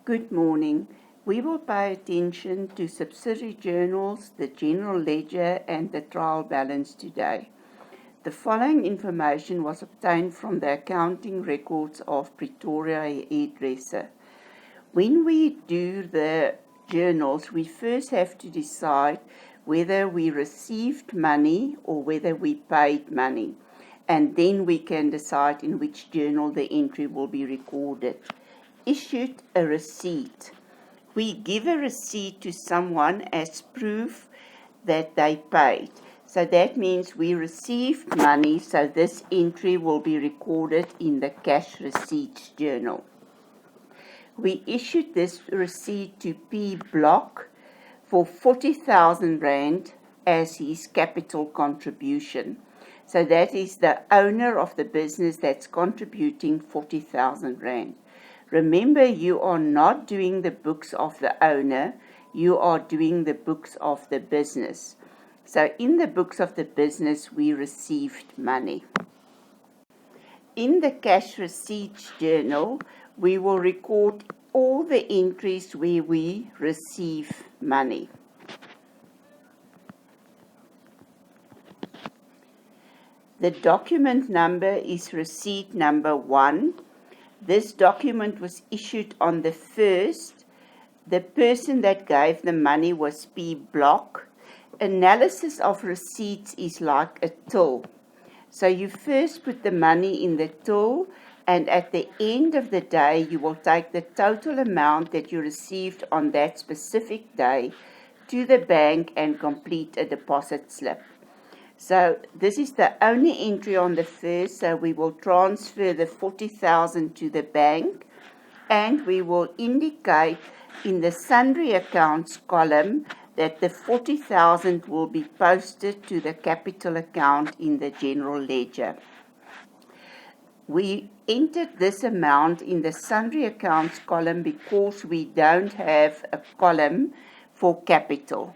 Good morning. We will pay attention to subsidiary journals, the general ledger, and the trial balance today. The following information was obtained from the accounting records of Pretoria Hairdresser. When we do the journals, we first have to decide whether we received money or whether we paid money, and then we can decide in which journal the entry will be recorded. Issued a receipt. We give a receipt to someone as proof that they paid. So that means we received money, so this entry will be recorded in the cash receipts journal. We issued this receipt to P. Block for 40,000 Rand as his capital contribution. So that is the owner of the business that's contributing 40,000 Rand. Remember, you are not doing the books of the owner, you are doing the books of the business. So in the books of the business, we received money. In the cash receipts journal, we will record all the entries where we receive money. The document number is receipt number 1. This document was issued on the 1st. The person that gave the money was P. Block. Analysis of receipts is like a till. So you first put the money in the till, and at the end of the day, you will take the total amount that you received on that specific day to the bank and complete a deposit slip. So this is the only entry on the 1st, so we will transfer the 40,000 to the bank, and we will indicate in the sundry accounts column that the 40,000 will be posted to the capital account in the general ledger. We entered this amount in the sundry accounts column because we don't have a column for capital.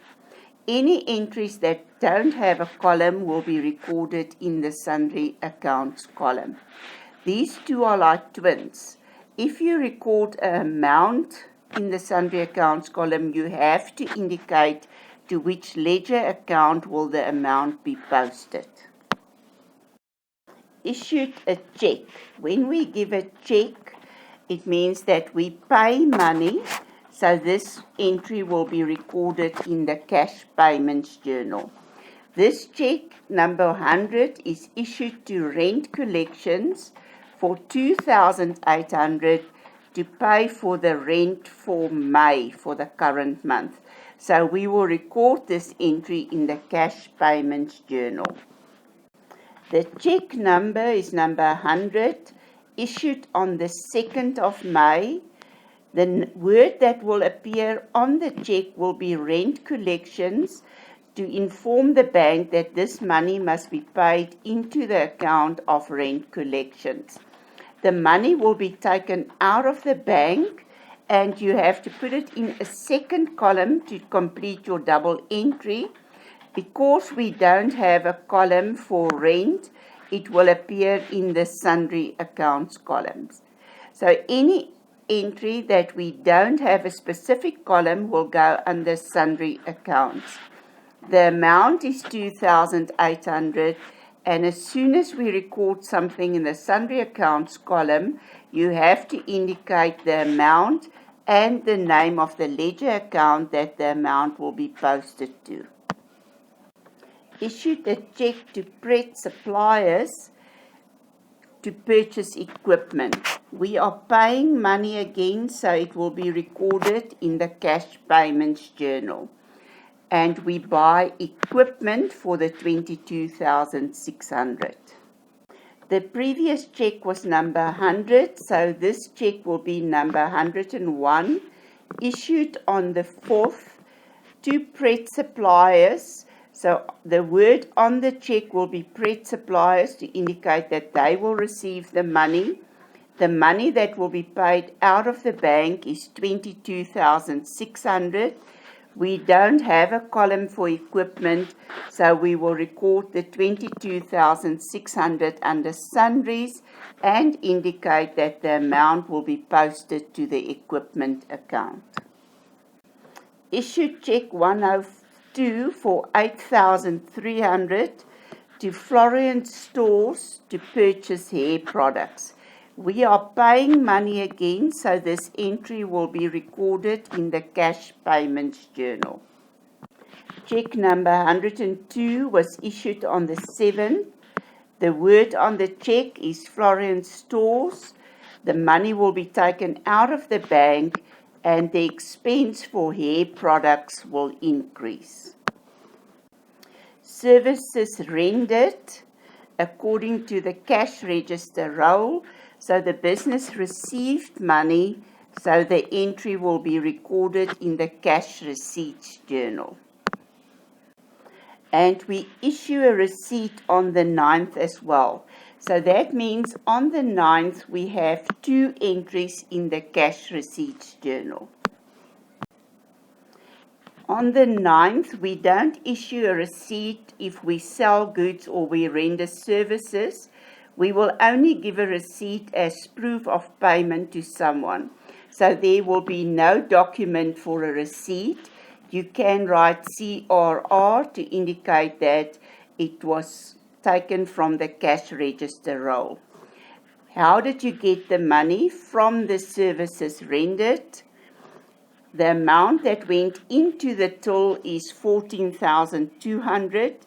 Any entries that don't have a column will be recorded in the sundry accounts column. These two are like twins. If you record an amount in the sundry accounts column, you have to indicate to which ledger account will the amount be posted. Issued a check. When we give a check, it means that we pay money. So this entry will be recorded in the cash payments journal. This check number 100 is issued to rent collections for 2,800 to pay for the rent for May for the current month. So we will record this entry in the cash payments journal. The check number is number 100, issued on the 2nd of May. The word that will appear on the check will be rent collections to inform the bank that this money must be paid into the account of rent collections. The money will be taken out of the bank, and you have to put it in a second column to complete your double entry. Because we don't have a column for rent, it will appear in the sundry accounts columns. So any entry that we don't have a specific column will go under sundry accounts. The amount is 2,800, and as soon as we record something in the sundry accounts column, you have to indicate the amount and the name of the ledger account that the amount will be posted to. Issued a check to Pret suppliers to purchase equipment. We are paying money again, so it will be recorded in the cash payments journal. And we buy equipment for the 22,600. The previous check was number 100, so this check will be number 101, issued on the 4th to Pret suppliers. So the word on the check will be Pret suppliers to indicate that they will receive the money. The money that will be paid out of the bank is 22,600. We don't have a column for equipment, so we will record the 22,600 under sundries and indicate that the amount will be posted to the equipment account. Issue check 102 for 8,300 to Florian Stores to purchase hair products. We are paying money again, so this entry will be recorded in the cash payments journal. Check number 102 was issued on the 7th. The word on the check is Florian Stores. The money will be taken out of the bank and the expense for hair products will increase. Services rendered according to the cash register roll. So the business received money, so the entry will be recorded in the cash receipts journal. And we issue a receipt on the 9th as well. So that means on the 9th we have 2 entries in the cash receipts journal. On the 9th, we don't issue a receipt if we sell goods or we render services. We will only give a receipt as proof of payment to someone. So there will be no document for a receipt. You can write CRR to indicate that it was taken from the cash register roll. How did you get the money? From the services rendered. The amount that went into the till is 14,200.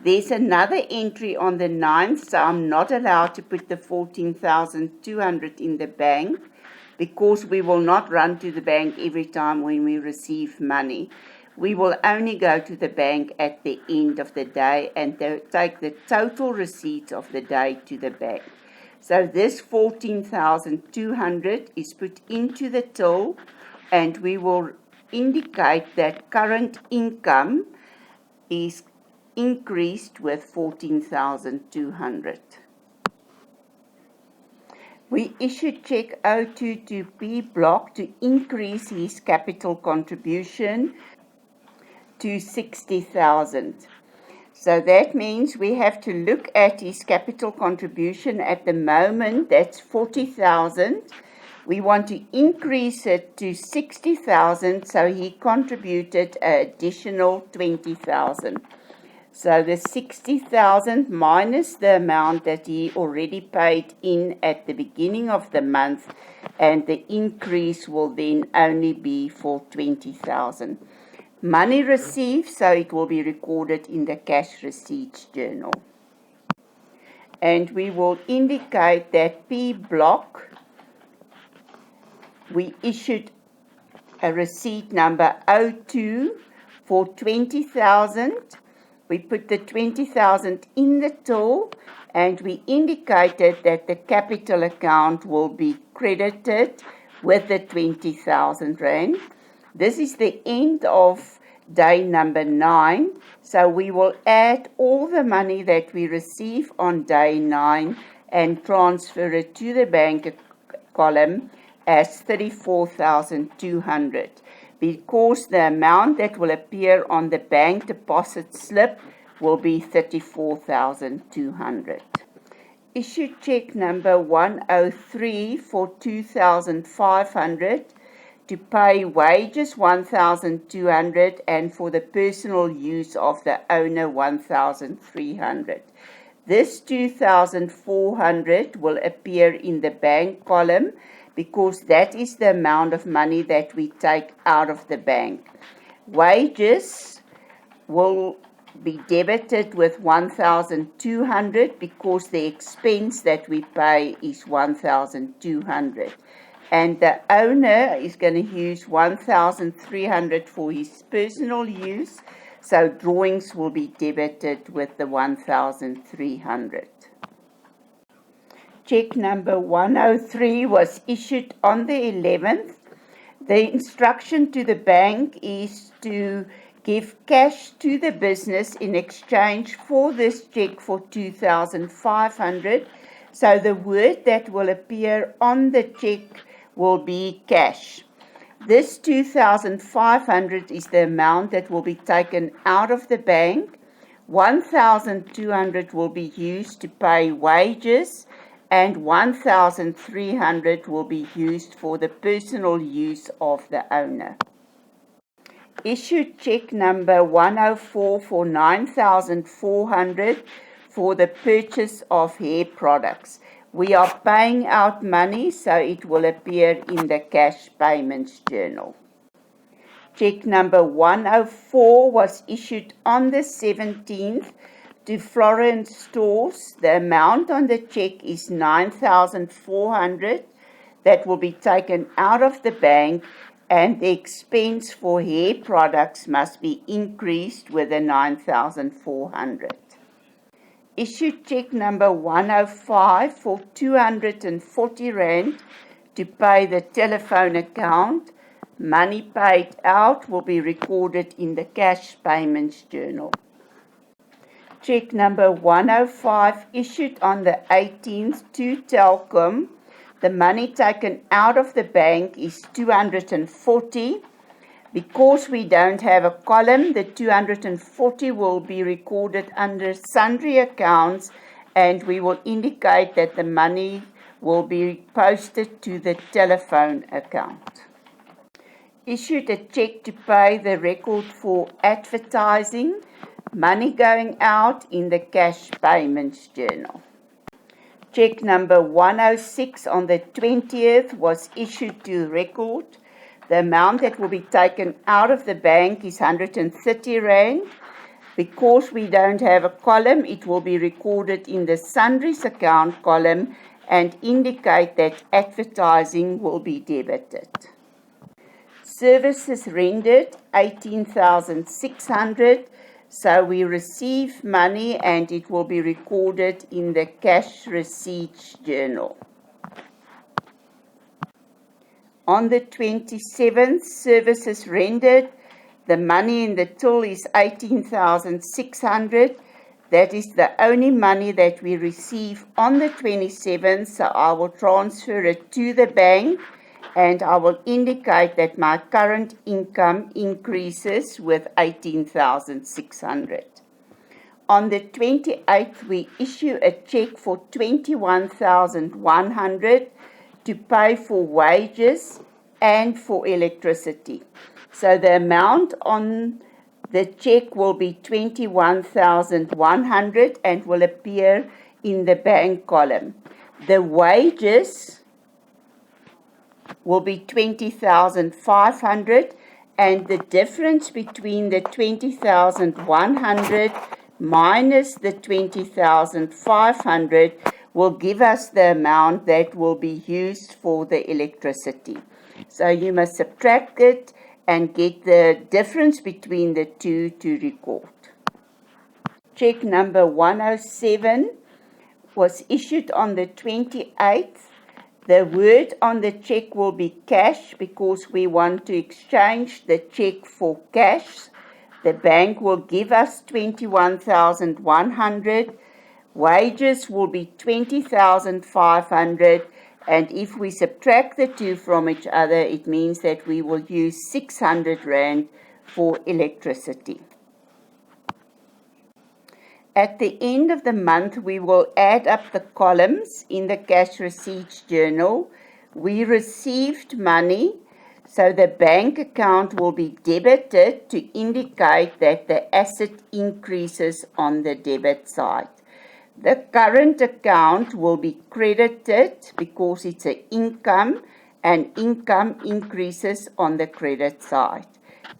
There's another entry on the 9th, so I'm not allowed to put the 14,200 in the bank because we will not run to the bank every time when we receive money. We will only go to the bank at the end of the day and take the total receipts of the day to the bank. So this 14,200 is put into the till, and we will indicate that current income is increased with 14,200. We issued check 02 to P Block to increase his capital contribution to 60,000. So that means we have to look at his capital contribution at the moment, that's 40,000. We want to increase it to 60,000, so he contributed an additional 20,000. So the 60,000 minus the amount that he already paid in at the beginning of the month, and the increase will then only be for 20,000. Money received, so it will be recorded in the cash receipts journal. And we will indicate that P Block, we issued a receipt number 02 for 20,000. We put the 20,000 in the till, and we indicated that the capital account will be credited with the 20,000 rand. This is the end of day number 9, so we will add all the money that we receive on day 9 and transfer it to the bank column as 34,200, because the amount that will appear on the bank deposit slip will be 34,200. Issue check number 103 for 2,500 to pay wages 1,200 and for the personal use of the owner 1,300. This 2,400 will appear in the bank column because that is the amount of money that we take out of the bank. Wages will be debited with 1,200 because the expense that we pay is 1,200. And the owner is going to use 1,300 for his personal use, so drawings will be debited with the 1,300. Check number 103 was issued on the 11th. The instruction to the bank is to give cash to the business in exchange for this check for 2,500. So the word that will appear on the check will be cash. This 2,500 is the amount that will be taken out of the bank. 1,200 will be used to pay wages, and 1,300 will be used for the personal use of the owner. Issued check number 104 for 9,400 for the purchase of hair products. We are paying out money, so it will appear in the cash payments journal. Check number 104 was issued on the 17th to Florence Stores. The amount on the check is 9,400 that will be taken out of the bank, and the expense for hair products must be increased with the 9,400. Issued check number 105 for 240 Rand to pay the telephone account. Money paid out will be recorded in the cash payments journal. Check number 105 issued on the 18th to Telkom. The money taken out of the bank is 240. Because we don't have a column, the 240 will be recorded under sundry accounts, and we will indicate that the money will be posted to the telephone account. Issued a check to pay the record for advertising. Money going out in the cash payments journal. Check number 106 on the 20th was issued to record. The amount that will be taken out of the bank is 130 Rand. Because we don't have a column, it will be recorded in the sundries account column and indicate that advertising will be debited. Services rendered 18,600. So we receive money and it will be recorded in the cash receipts journal. On the 27th, services rendered, the money in the till is 18,600. That is the only money that we receive on the 27th, so I will transfer it to the bank and I will indicate that my current income increases with 18,600. On the 28th, we issue a check for 21,100 to pay for wages and for electricity. So the amount on the check will be 21,100 and will appear in the bank column. The wages will be 20,500, and the difference between the 20,100 minus the 20,500 will give us the amount that will be used for the electricity. So you must subtract it and get the difference between the two to record. Check number 107 was issued on the 28th. The word on the check will be cash because we want to exchange the check for cash. The bank will give us 21,100. Wages will be 20,500. And if we subtract the two from each other, it means that we will use 600 Rand for electricity. At the end of the month, we will add up the columns in the cash receipts journal. We received money, so the bank account will be debited to indicate that the asset increases on the debit side. The current account will be credited because it's an income, and income increases on the credit side.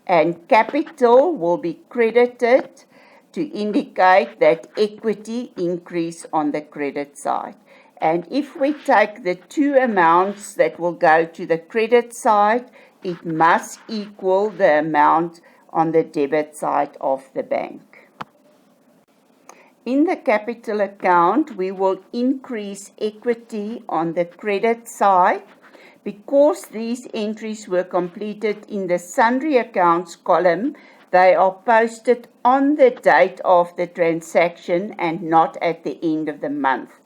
And capital will be credited to indicate that equity increase on the credit side. And if we take the two amounts that will go to the credit side, it must equal the amount on the debit side of the bank. In the capital account, we will increase equity on the credit side. Because these entries were completed in the sundry accounts column, they are posted on the date of the transaction and not at the end of the month.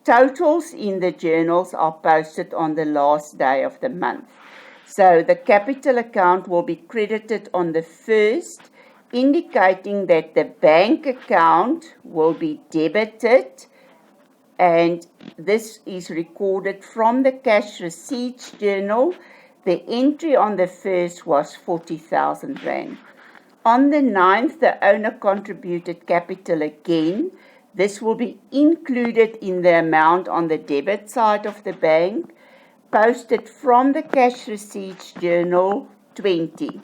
Totals in the journals are posted on the last day of the month. So the capital account will be credited on the 1st, indicating that the bank account will be debited, and this is recorded from the cash receipts journal. The entry on the 1st was 40,000 Rand. On the 9th, the owner contributed capital again. This will be included in the amount on the debit side of the bank, posted from the cash receipts journal 20.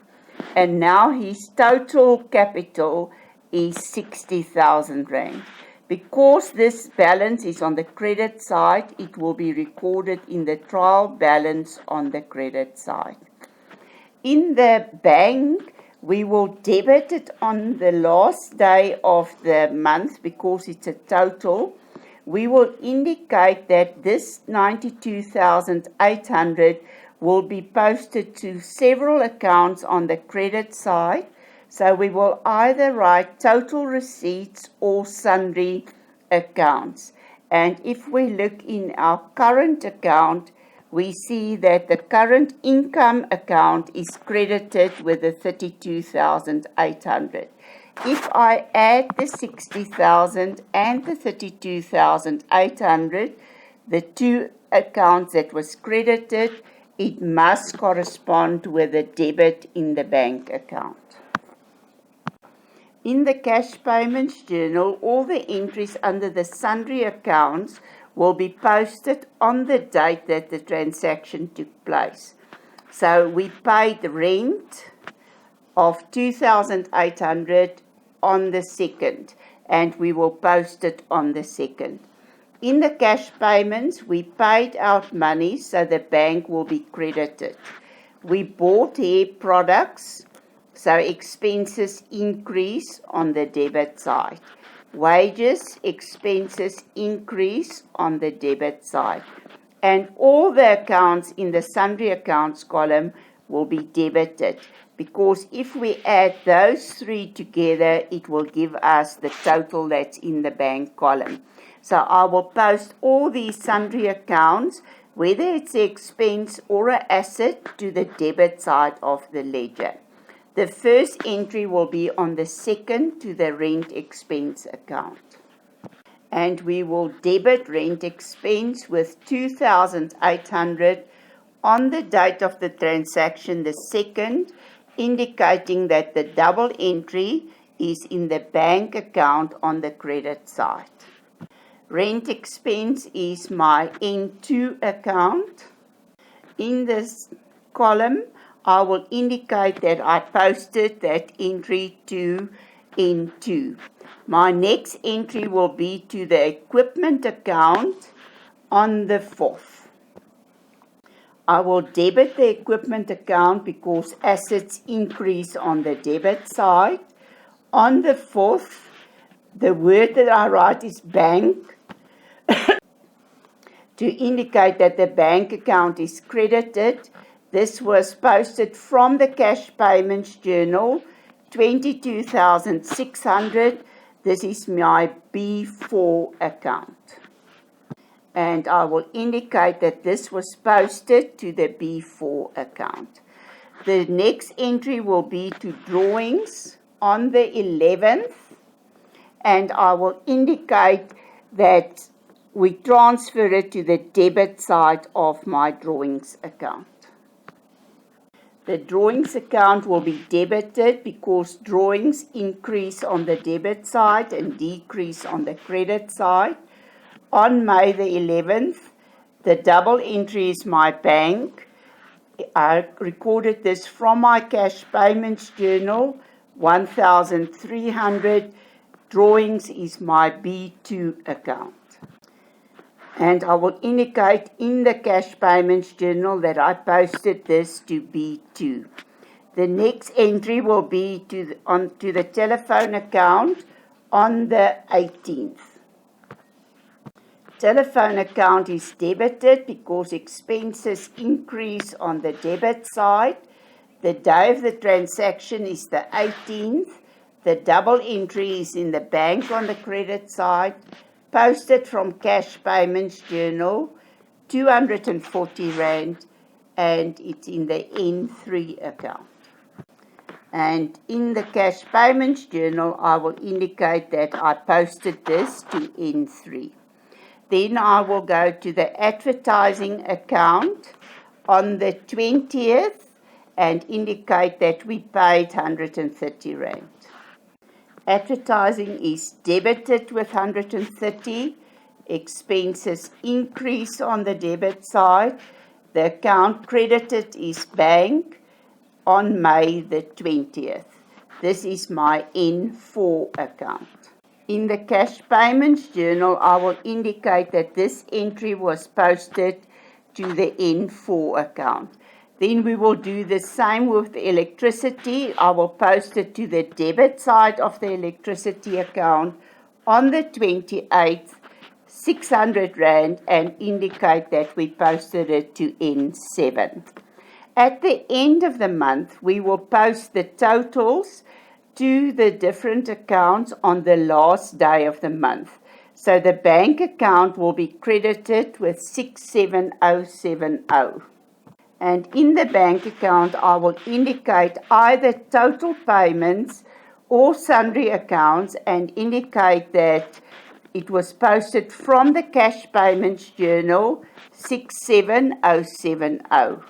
And now his total capital is 60,000 Rand. Because this balance is on the credit side, it will be recorded in the trial balance on the credit side. In the bank, we will debit it on the last day of the month because it's a total. We will indicate that this 92,800 will be posted to several accounts on the credit side. So we will either write total receipts or sundry accounts. And if we look in our current account, we see that the current income account is credited with the 32,800. If I add the 60,000 and the 32,800, the two accounts that was credited, it must correspond with a debit in the bank account. In the cash payments journal, all the entries under the sundry accounts will be posted on the date that the transaction took place. So we paid rent of 2,800 on the 2nd, and we will post it on the 2nd. In the cash payments, we paid out money, so the bank will be credited. We bought hair products, so expenses increase on the debit side. Wages, expenses increase on the debit side. And all the accounts in the sundry accounts column will be debited, because if we add those three together, it will give us the total that's in the bank column. So I will post all these sundry accounts, whether it's an expense or an asset, to the debit side of the ledger. The first entry will be on the 2nd to the rent expense account. And we will debit rent expense with 2,800 on the date of the transaction, the 2nd, indicating that the double entry is in the bank account on the credit side. Rent expense is my N2 account. In this column, I will indicate that I posted that entry to N2. My next entry will be to the equipment account on the 4th. I will debit the equipment account because assets increase on the debit side. On the 4th, the word that I write is bank to indicate that the bank account is credited. This was posted from the cash payments journal, 22,600. This is my B4 account. And I will indicate that this was posted to the B4 account. The next entry will be to drawings on the 11th. And I will indicate that we transfer it to the debit side of my drawings account. The drawings account will be debited because drawings increase on the debit side and decrease on the credit side. On May the 11th, the double entry is my bank. I recorded this from my cash payments journal, 1,300. Drawings is my B2 account. And I will indicate in the cash payments journal that I posted this to B2. The next entry will be to the telephone account on the 18th. Telephone account is debited because expenses increase on the debit side. The day of the transaction is the 18th. The double entry is in the bank on the credit side. Posted from cash payments journal, 240 Rand, and it's in the N3 account. And in the cash payments journal, I will indicate that I posted this to N3. Then I will go to the advertising account on the 20th and indicate that we paid 130 Rand. Advertising is debited with 130. Expenses increase on the debit side. The account credited is bank on May the 20th. This is my N4 account. In the cash payments journal, I will indicate that this entry was posted to the N4 account. Then we will do the same with the electricity. I will post it to the debit side of the electricity account on the 28th, 600 Rand, and indicate that we posted it to N7. At the end of the month, we will post the totals to the different accounts on the last day of the month. So the bank account will be credited with 67070. And in the bank account, I will indicate either total payments or sundry accounts and indicate that it was posted from the cash payments journal 67070.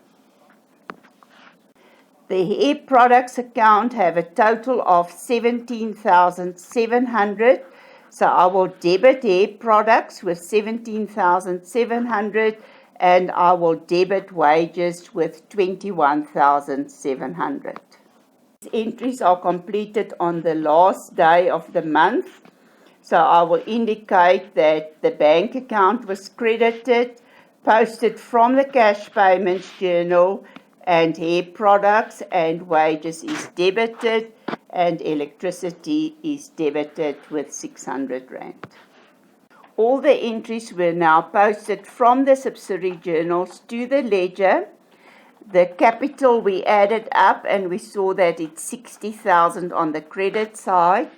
The hair products account have a total of 17,700. So I will debit hair products with 17,700 and I will debit wages with 21,700. These entries are completed on the last day of the month. So I will indicate that the bank account was credited, posted from the cash payments journal, and hair products and wages is debited, and electricity is debited with 600 Rand. All the entries were now posted from the subsidiary journals to the ledger. The capital we added up and we saw that it's 60,000 on the credit side.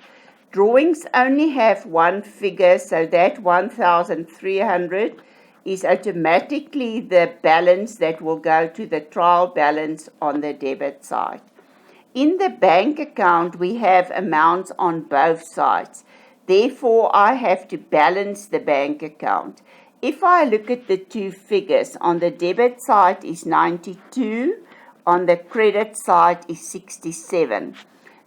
Drawings only have one figure, so that 1,300 is automatically the balance that will go to the trial balance on the debit side. In the bank account, we have amounts on both sides. Therefore, I have to balance the bank account. If I look at the two figures, on the debit side is 92, on the credit side is 67.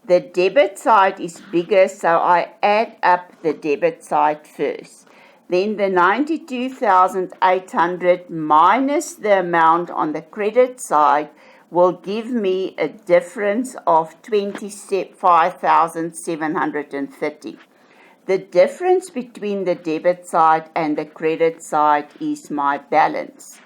The debit side is bigger, so I add up the debit side first. Then the 92,800 minus the amount on the credit side will give me a difference of 25,730. The difference between the debit side and the credit side is my balance.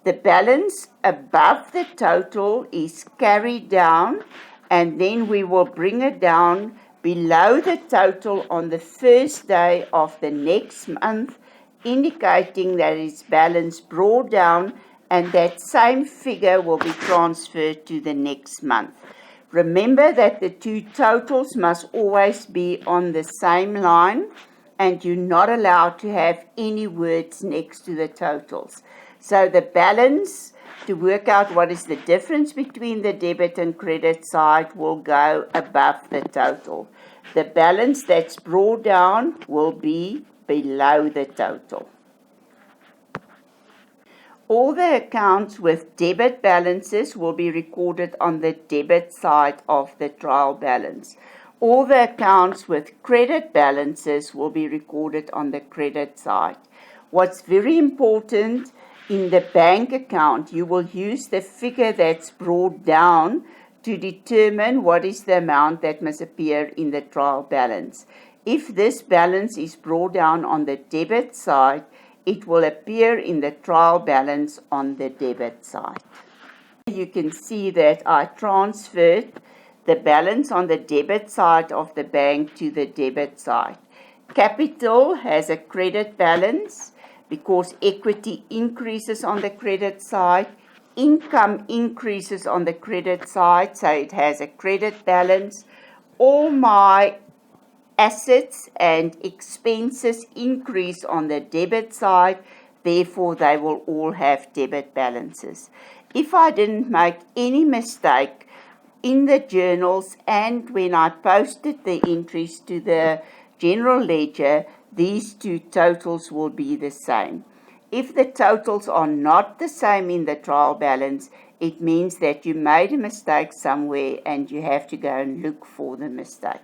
The balance above the total is carried down, and then we will bring it down below the total on the first day of the next month, indicating that its balance brought down, and that same figure will be transferred to the next month. Remember that the two totals must always be on the same line, and you're not allowed to have any words next to the totals. So the balance, to work out what is the difference between the debit and credit side, will go above the total. The balance that's brought down will be below the total. All the accounts with debit balances will be recorded on the debit side of the trial balance. All the accounts with credit balances will be recorded on the credit side. What's very important, in the bank account, you will use the figure that's brought down to determine what is the amount that must appear in the trial balance. If this balance is brought down on the debit side, it will appear in the trial balance on the debit side. You can see that I transferred the balance on the debit side of the bank to the debit side. Capital has a credit balance because equity increases on the credit side. Income increases on the credit side, so it has a credit balance. All my assets and expenses increase on the debit side, therefore they will all have debit balances. If I didn't make any mistake in the journals and when I posted the entries to the general ledger, these two totals will be the same. If the totals are not the same in the trial balance, it means that you made a mistake somewhere and you have to go and look for the mistake.